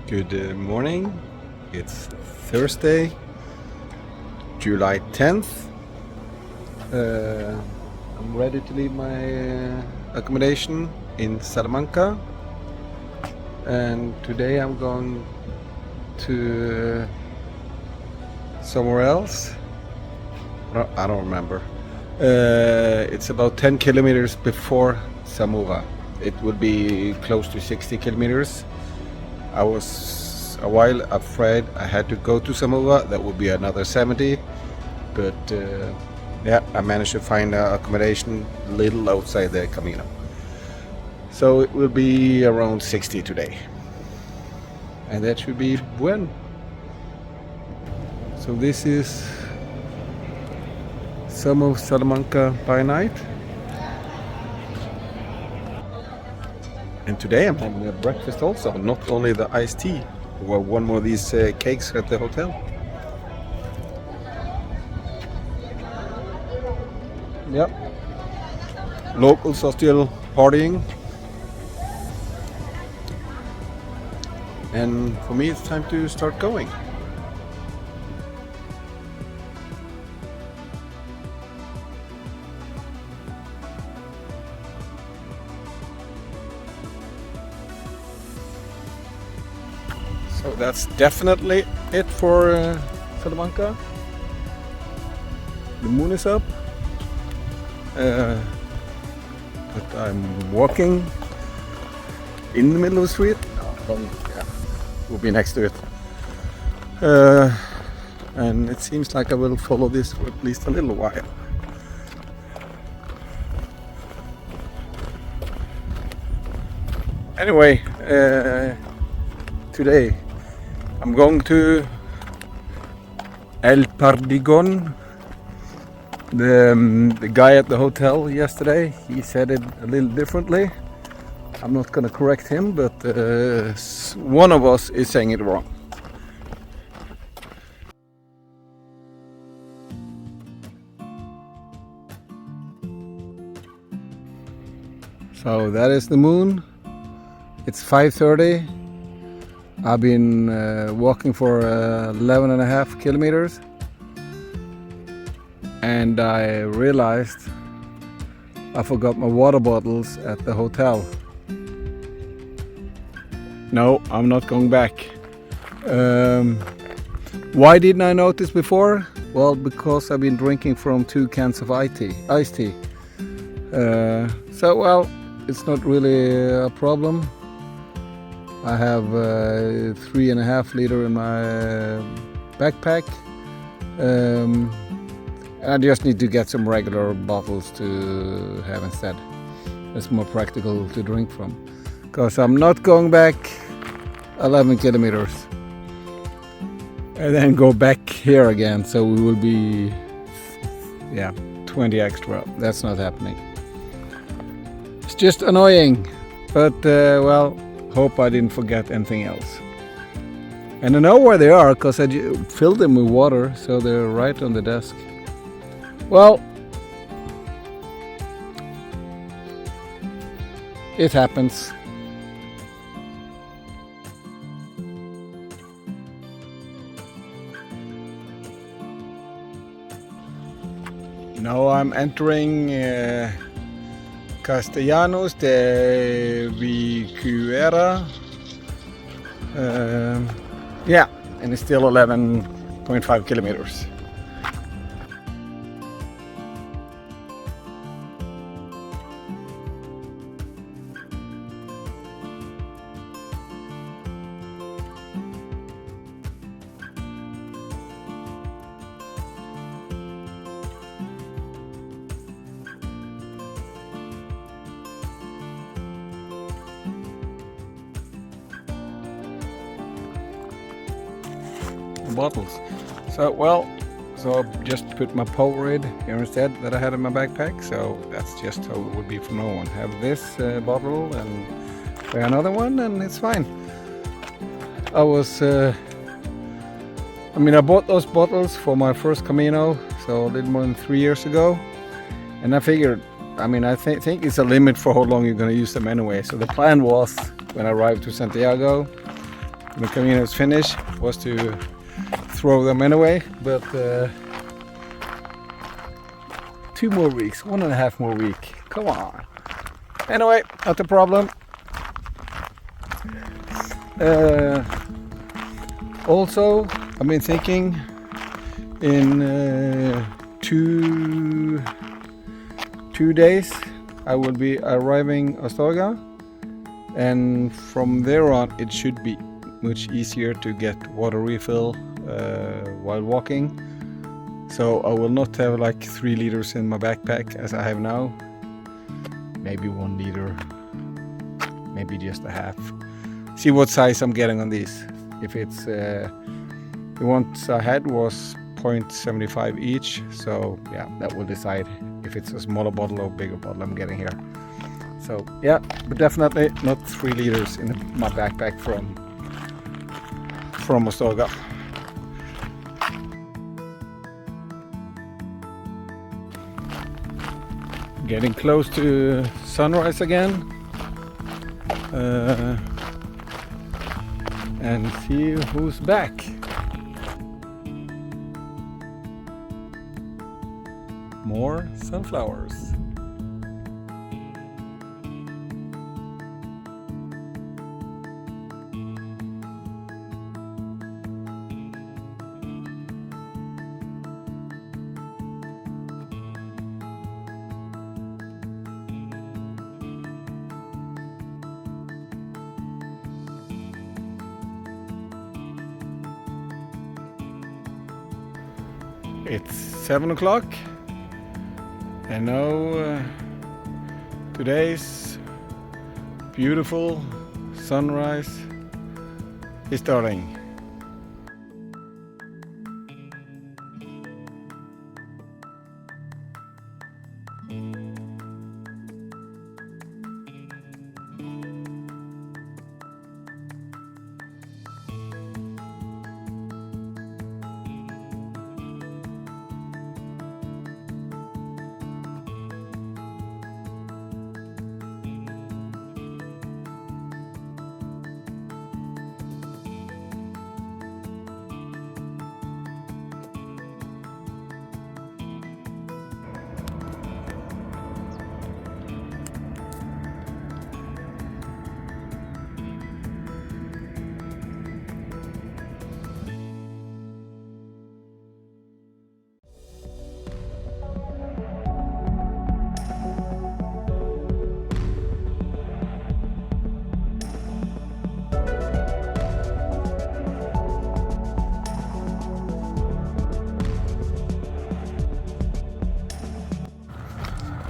Good morning. It's Thursday, July 10th. I'm ready to leave my accommodation in Salamanca, and today I'm going to somewhere else. I don't remember. It's about 10 kilometers before Zamora. It would be close to 60 kilometers. I was a while afraid I had to go to Zamora. That would be another 70, but yeah, I managed to find accommodation a little outside the Camino. So it will be around 60 today, and that should be Buen. So this is some of Salamanca by night. And today I'm having a breakfast also, not only the iced tea, or one more of these cakes at the hotel. Yep. Locals are still partying. And for me it's time to start going. So that's definitely it for Salamanca. The moon is up, but I'm walking in the middle of the street. Yeah, we'll be next to it, and it seems like I will follow this for at least a little while. Anyway, today I'm going to El Perdigón. The guy at the hotel yesterday, he said it a little differently. I'm not gonna correct him, but one of us is saying it wrong. So that is the moon. It's 5:30. I've been walking for 11 and a half kilometers, and I realized I forgot my water bottles at the hotel. No, I'm not going back. Why didn't I notice before? Well, because I've been drinking from 2 cans of iced tea. So, well, it's not really a problem. I have 3.5 liter in my backpack. And I just need to get some regular bottles to have instead. It's more practical to drink from. Because I'm not going back 11 kilometers. And then go back here again. So we will be, 20 extra. That's not happening. It's just annoying. But, well, hope I didn't forget anything else. And I know where they are because I filled them with water, so they're right on the desk. Well, it happens. Now I'm entering Castellanos de Vicuera. Yeah, and it's still 11.5 kilometers. Bottles. So I just put my Powerade here instead that I had in my backpack. So that's just how it would be from now on. Have this bottle and buy another one, and it's fine. I bought those bottles for my first Camino, so a little more than 3 years ago, and I figured, I think it's a limit for how long you're going to use them anyway. So the plan was, when I arrived to Santiago, the Camino is finished was to throw them anyway, but 2 more weeks, 1.5 more week, come on. Anyway, not a problem. Also, I've been thinking in 2 days I will be arriving Astorga, and from there on it should be much easier to get water refill while walking. So I will not have like 3 liters in my backpack as I have now. Maybe 1 liter, maybe just a half. See what size I'm getting on these. If it's the ones I had was 0.75 each, so yeah, that will decide if it's a smaller bottle or bigger bottle I'm getting here. So yeah, but definitely not 3 liters in my backpack from Astorga. Getting close to sunrise again, and see who's back. More sunflowers. It's 7 o'clock, and now today's beautiful sunrise is starting.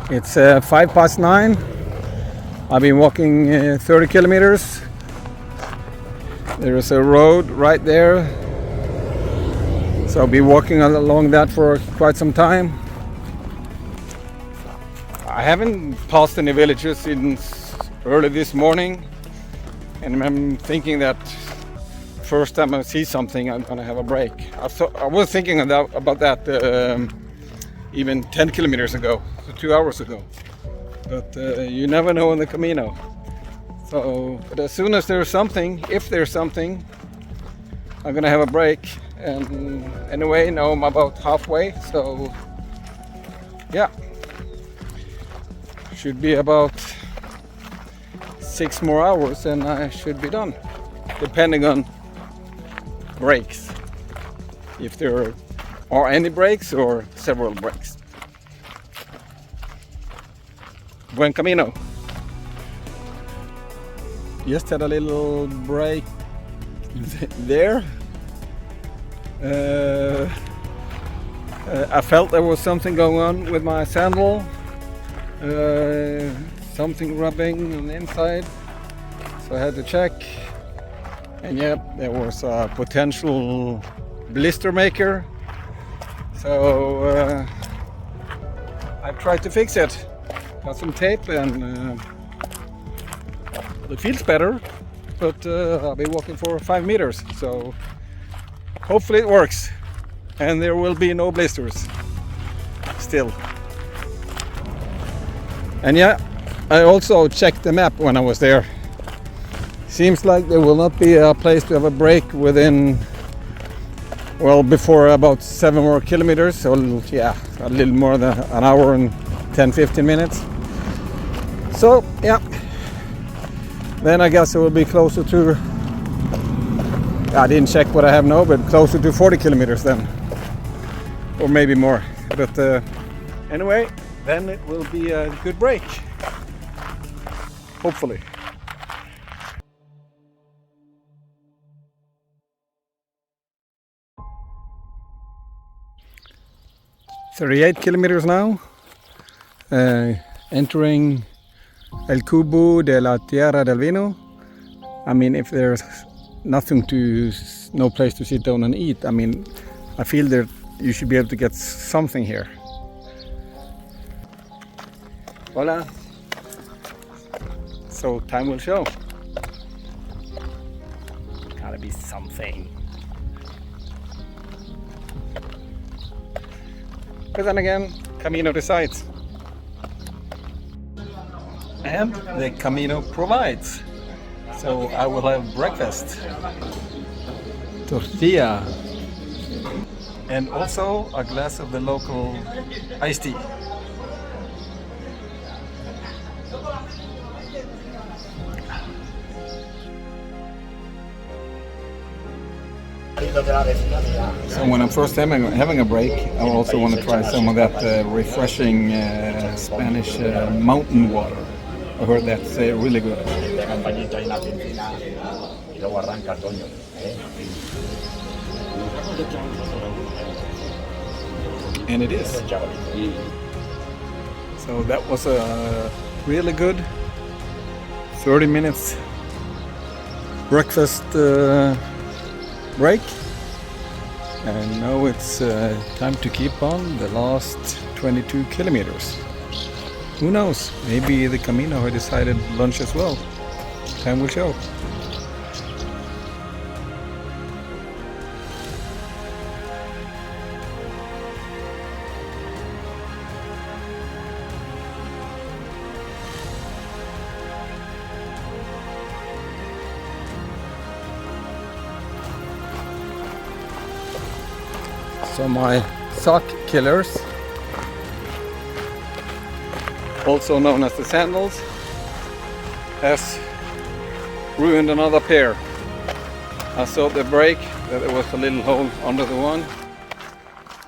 It's 9:05. I've been walking 30 kilometers. There's a road right there, so I'll be walking along that for quite some time. I haven't passed any villages since early this morning, and I'm thinking that first time I see something I'm gonna have a break. I was thinking about that even 10 kilometers ago, so 2 hours ago. But you never know on the Camino. So, but as soon as there's something, if there's something, I'm gonna have a break. And anyway, now I'm about halfway, so yeah. Should be about 6 more hours and I should be done, depending on breaks. If there are any breaks or several breaks. Buen Camino. Just had a little break there. I felt there was something going on with my sandal. Something rubbing on the inside. So I had to check. And yeah, there was a potential blister maker. So I've tried to fix it. Got some tape and it feels better, but I'll be walking for 5 meters, so hopefully it works and there will be no blisters still. And yeah, I also checked the map when I was there. Seems like there will not be a place to have a break within, well, before about 7 more kilometers. So yeah, a little more than an hour and 10-15 minutes. So yeah, then I guess it will be closer to, I didn't check what I have now, but closer to 40 kilometers then, or maybe more. But anyway, then it will be a good break, hopefully. "38 kilometers now, entering El Cubo de la Tierra del Vino." I mean, if there's no place to sit down and eat, I mean, I feel that you should be able to get something here. Hola. So time will show. Gotta be something. But then again, Camino decides. And the Camino provides. So I will have breakfast, tortilla, and also a glass of the local iced tea. So when I'm first having a break, I also want to try some of that refreshing Spanish mountain water. I heard that's really good. And it is. So that was a really good 30 minutes breakfast break. And now it's time to keep on the last 22 kilometers. Who knows? Maybe the Camino had decided lunch as well. Time will show. So my sock killers, also known as the sandals, has ruined another pair. I saw the brake that there was a little hole under the one,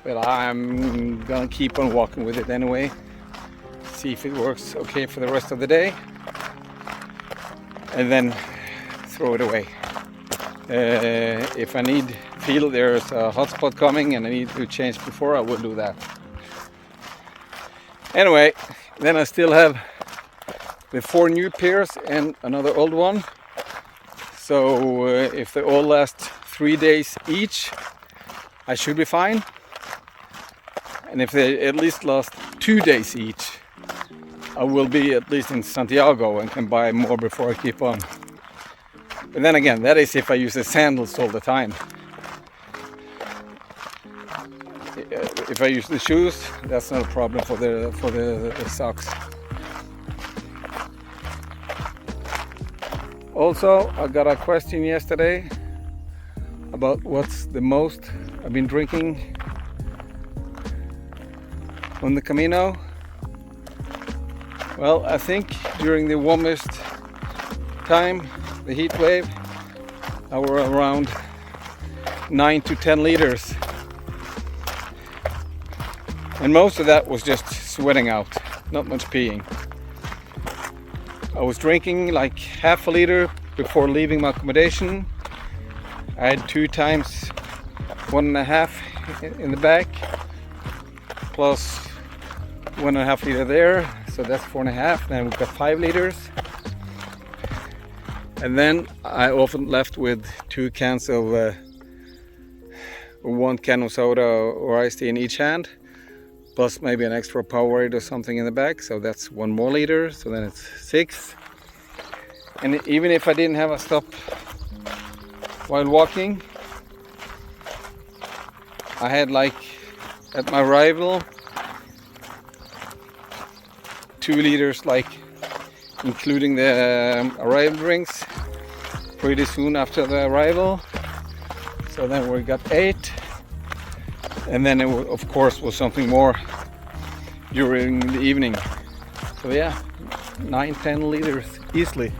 but I'm gonna keep on walking with it anyway, see if it works okay for the rest of the day, and then throw it away. If I feel there's a hotspot coming and I need to change before, I will do that. Anyway, then I still have the 4 new pairs and another old one. So if they all last 3 days each, I should be fine. And if they at least last 2 days each, I will be at least in Santiago and can buy more before I keep on. But then again, that is if I use the sandals all the time. If I use the shoes, that's not a problem for the socks. Also, I got a question yesterday about what's the most I've been drinking on the Camino. Well, I think during the warmest time, the heat wave, I were around 9 to 10 liters. And most of that was just sweating out, not much peeing. I was drinking like half a liter before leaving my accommodation. I had 2 times 1.5 in the back, plus 1.5 liter there, so that's 4.5. Then we've got 5 liters. And then I often left with 2 cans of 1 can of soda or iced tea in each hand, plus maybe an extra Powerade or something in the back, so that's 1 more liter, so then it's 6. And even if I didn't have a stop while walking, I had like at my arrival 2 liters, like including the arrival drinks, pretty soon after the arrival. So then we got 8, and then it of course was something more during the evening. So yeah, 9-10 liters easily.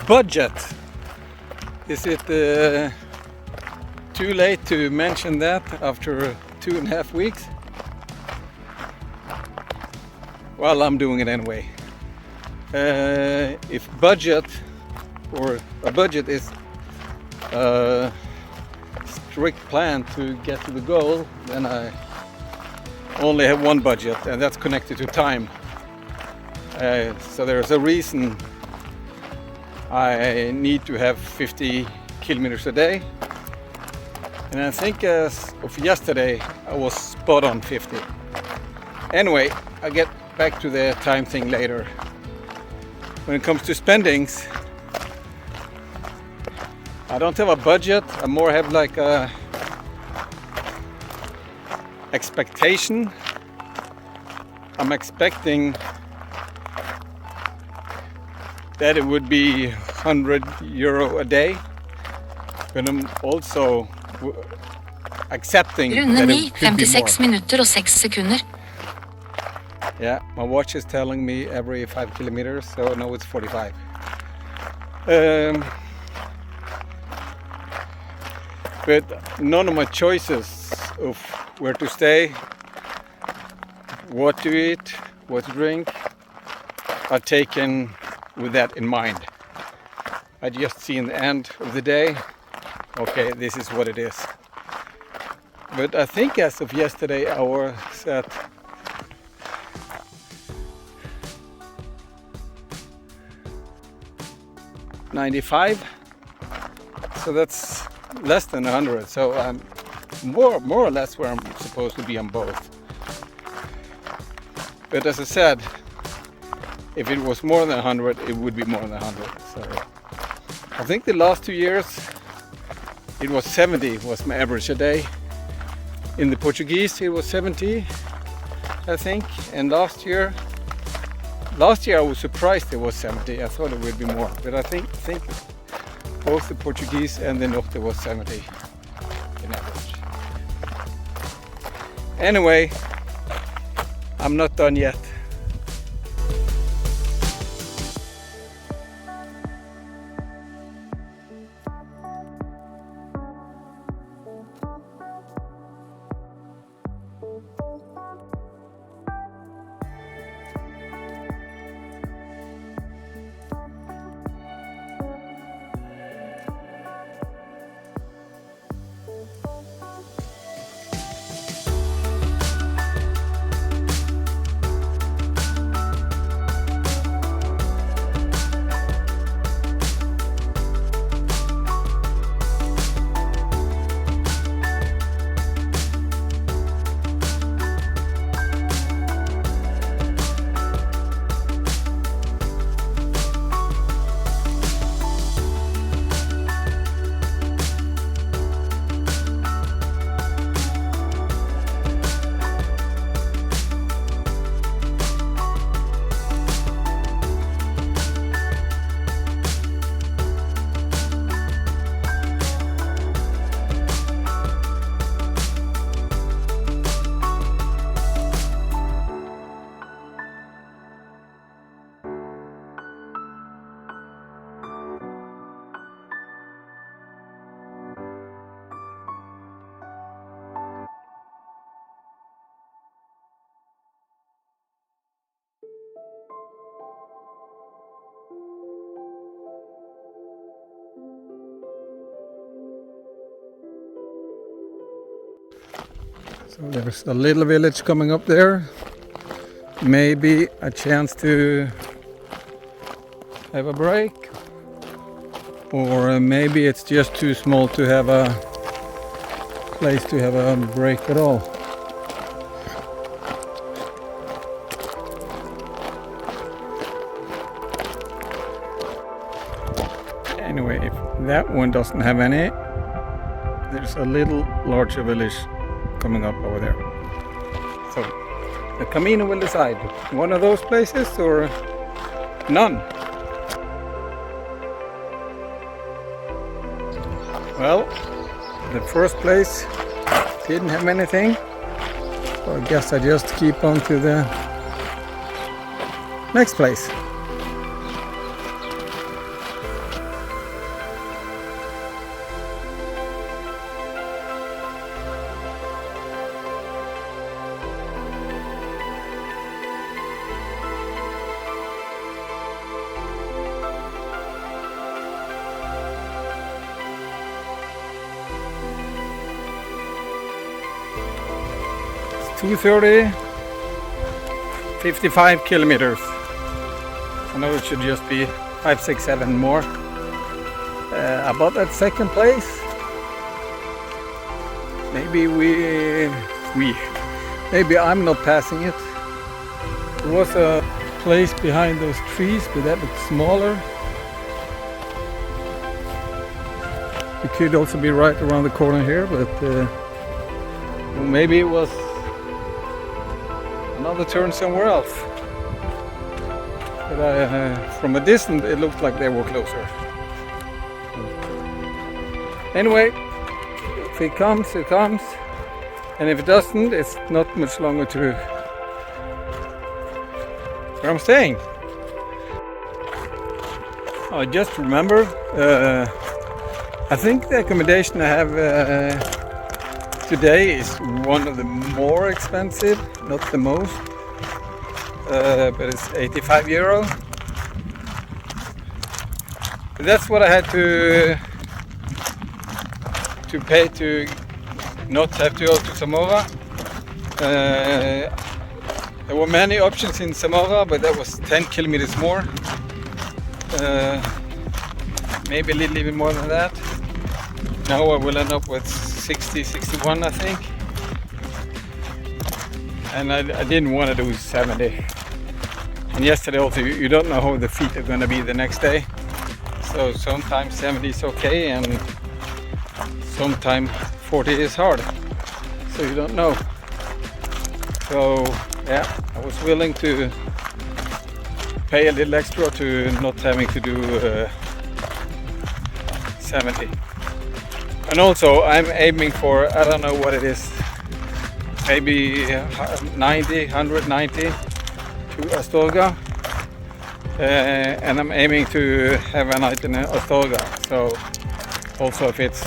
Budget. Is it too late to mention that after 2.5 weeks? Well, I'm doing it anyway. If budget, or a budget is a strict plan to get to the goal, then I only have one budget, and that's connected to time. So there's a reason I need to have 50 kilometers a day, and I think as of yesterday I was spot on 50. Anyway, I'll get back to the time thing later. When it comes to spendings, I don't have a budget, I more have like a expectation. I'm expecting that it would be €100 a day, but I'm also accepting Runde that 9, it could be 56 more. minutter og 6 sekunder. Yeah, my watch is telling me every 5 kilometers, so now it's 45. But none of my choices of where to stay, what to eat, what to drink are taken with that in mind. I just see in the end of the day, okay, this is what it is. But I think as of yesterday I was at $95, so that's less than 100. So I'm more or less where I'm supposed to be on both. But as I said, if it was more than 100, it would be more than 100. So I think the last 2 years it was 70 was my average a day. In the Portuguese it was 70, I think, and last year I was surprised it was 70. I thought it would be more, but I think both the Portuguese and the Norte was 70 in average. Anyway, I'm not done yet. So there's a little village coming up there. Maybe a chance to have a break, or maybe it's just too small to have a place to have a break at all. Anyway, if that one doesn't have any, there's a little larger village coming up over there. So the Camino will decide one of those places or none. Well, the first place didn't have anything, so I guess I just keep on to the next place. It's 2:30, 55 kilometers. I know it should just be 5, 6, 7 more. About that second place, maybe maybe I'm not passing it. There was a place behind those trees, but that looks smaller. It could also be right around the corner here, but maybe it was another turn somewhere else. But from a distance, it looked like they were closer. Anyway, if it comes, it comes. And if it doesn't, it's not much longer to where I'm staying. I just remember, I think the accommodation I have today is one of the more expensive, not the most, but it's 85 euro. But that's what I had to pay to not have to go to Zamora. There were many options in Zamora, but that was 10 kilometers more. Maybe a little even more than that. Now I will end up with 60, 61 I think. And I didn't want to do 70. And yesterday also, you don't know how the feet are going to be the next day. So sometimes 70 is okay and sometimes 40 is hard. So you don't know. So yeah, I was willing to pay a little extra to not having to do 70. And also I'm aiming for, I don't know what it is, maybe 90, 190 to Astorga. And I'm aiming to have a night in Astorga. So also if it's,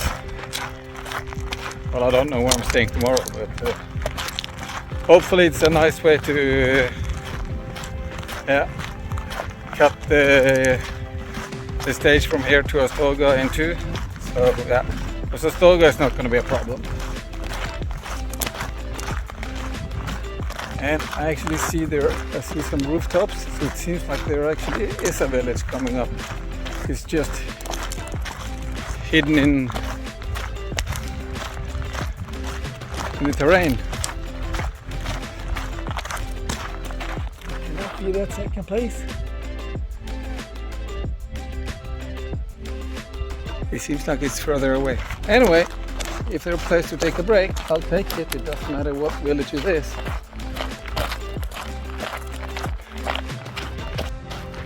well, I don't know where I'm staying tomorrow, but hopefully it's a nice way to cut the stage from here to Astorga in two. So yeah, because Astorga is not going to be a problem. And I actually see I see some rooftops, so it seems like there actually is a village coming up. It's just hidden in the terrain. Can that be that second place? It seems like it's further away. Anyway, if there's a place to take a break, I'll take it. It doesn't matter what village it is.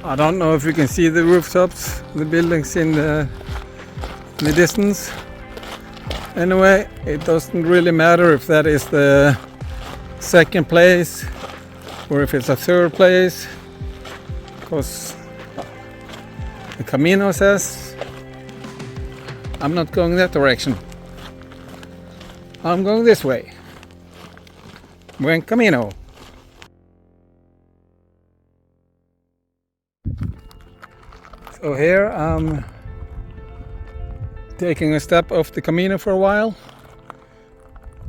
I don't know if you can see the rooftops, the buildings in the distance. Anyway, it doesn't really matter if that is the second place or if it's a third place, because the Camino says I'm not going that direction. I'm going this way. Buen Camino. So here I'm taking a step off the Camino for a while.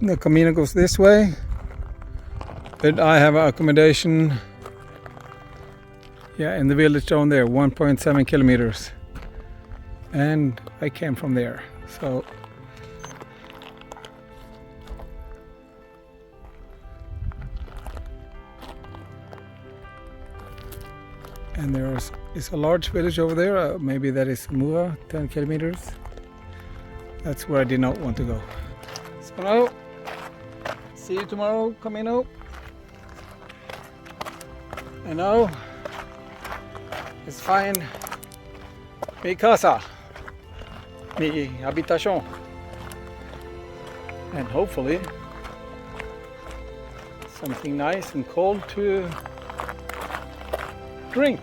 The Camino goes this way, but I have accommodation, yeah, in the village down there, 1.7 kilometers, and I came from there. So and there is a large village over there, maybe that is Mua, 10 kilometers. That's where I did not want to go. So now, see you tomorrow, Camino. And now, let's find mi casa, mi habitación. And hopefully, something nice and cold to drink.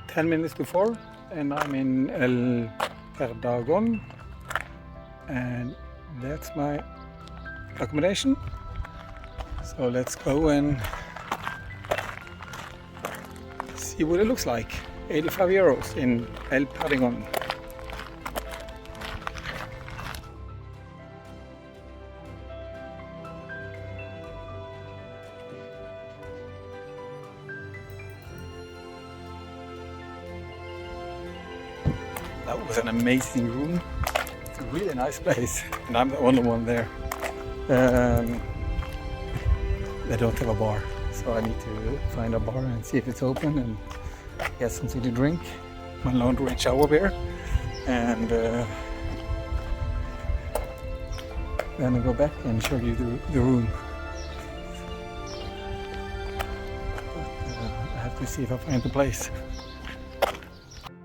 Ten minutes before, and I'm in El Perdagon, and that's my accommodation. So let's go and see what it looks like. 85 euros in El Perdagon. That was an amazing room. It's a really nice place, and I'm the only one there. They don't have a bar, so I need to find a bar and see if it's open and get something to drink. My laundry and shower here, and then I'll go back and show you the room. But, I have to see if I find the place.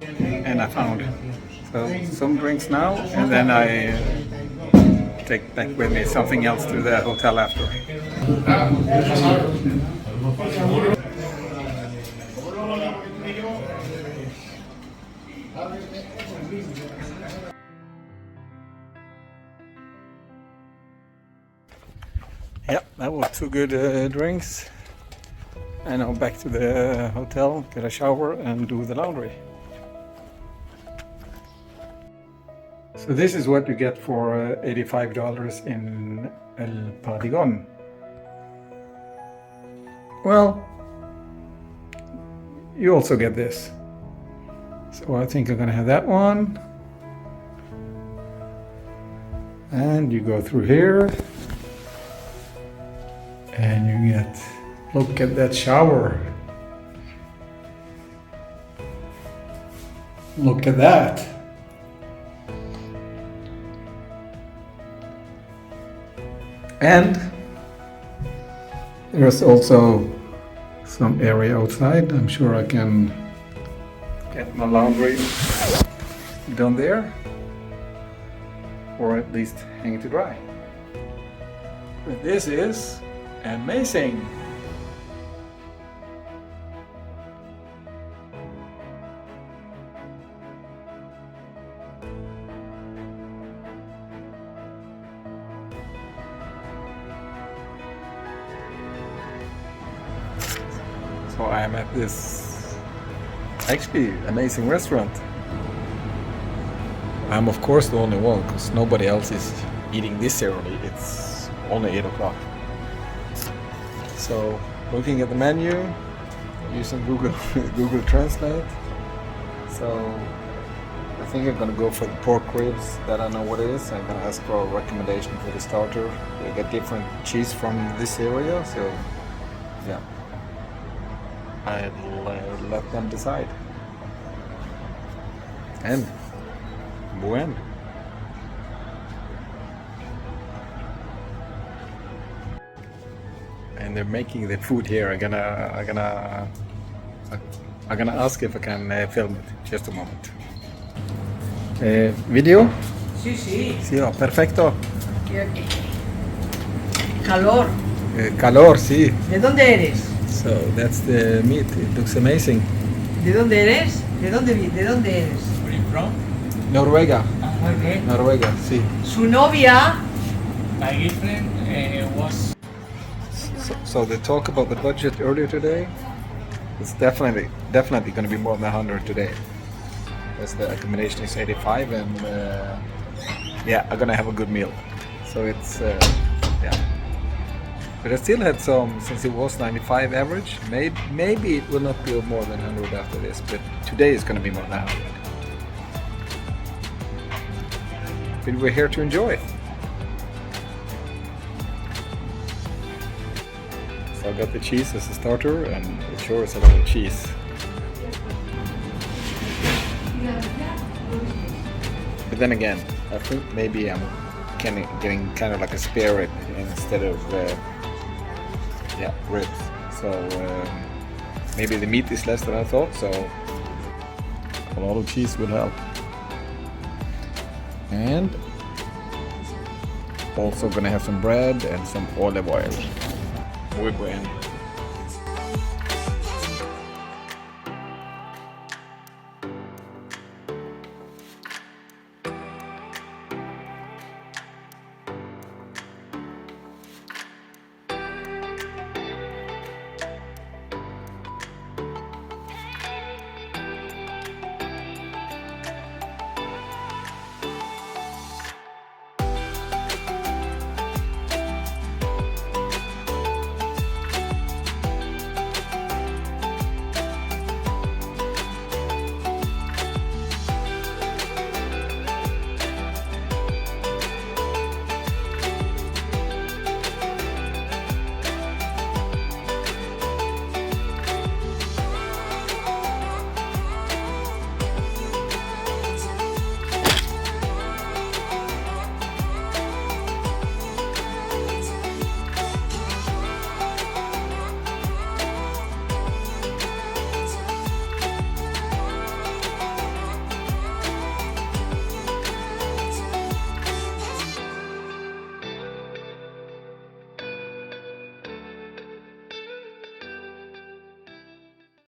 And I found so some drinks now, and then I take back with me something else to the hotel after. Yeah, that was two good drinks, and now back to the hotel, get a shower and do the laundry. So this is what you get for $85 in El Perdagon. Well, you also get this. So I think I'm gonna have that one. And you go through here. And you get, look at that shower. Look at that. And there's also some area outside. I'm sure I can get my laundry done there, or at least hang it to dry. But this is amazing. So I am at this actually amazing restaurant. I'm of course the only one because nobody else is eating this early. It's only 8 o'clock. So looking at the menu, using Google Translate. So I think I'm gonna go for the pork ribs that I know what it is. I'm gonna ask for a recommendation for the starter. We get different cheese from this area, so yeah. I'll let them decide. And buen. And they're making the food here. I'm gonna ask if I can film it. Just a moment. Video? Sí, sí. Sí, oh, perfecto. Calor. Calor, sí. ¿De dónde eres? So that's the meat. It looks amazing. ¿De dónde eres? ¿De dónde eres? Where are you from? Noruega. Muy bien. Noruega, sí. Su novia. My girlfriend was. So they talk about the budget earlier today, It's definitely going to be more than 100 today. As the accommodation is 85, and yeah, I'm gonna have a good meal. So it's yeah. But I still had some, since it was 95 average. Maybe it will not be more than 100 after this, but today is gonna be more than 100. But we're here to enjoy. So I got the cheese as a starter, and it sure is a lot of cheese. But then again, I think maybe I'm getting kind of like a spare rib instead of yeah, ribs. So maybe the meat is less than I thought, so a lot of cheese will help. And also gonna have some bread and some olive oil. Muy buen.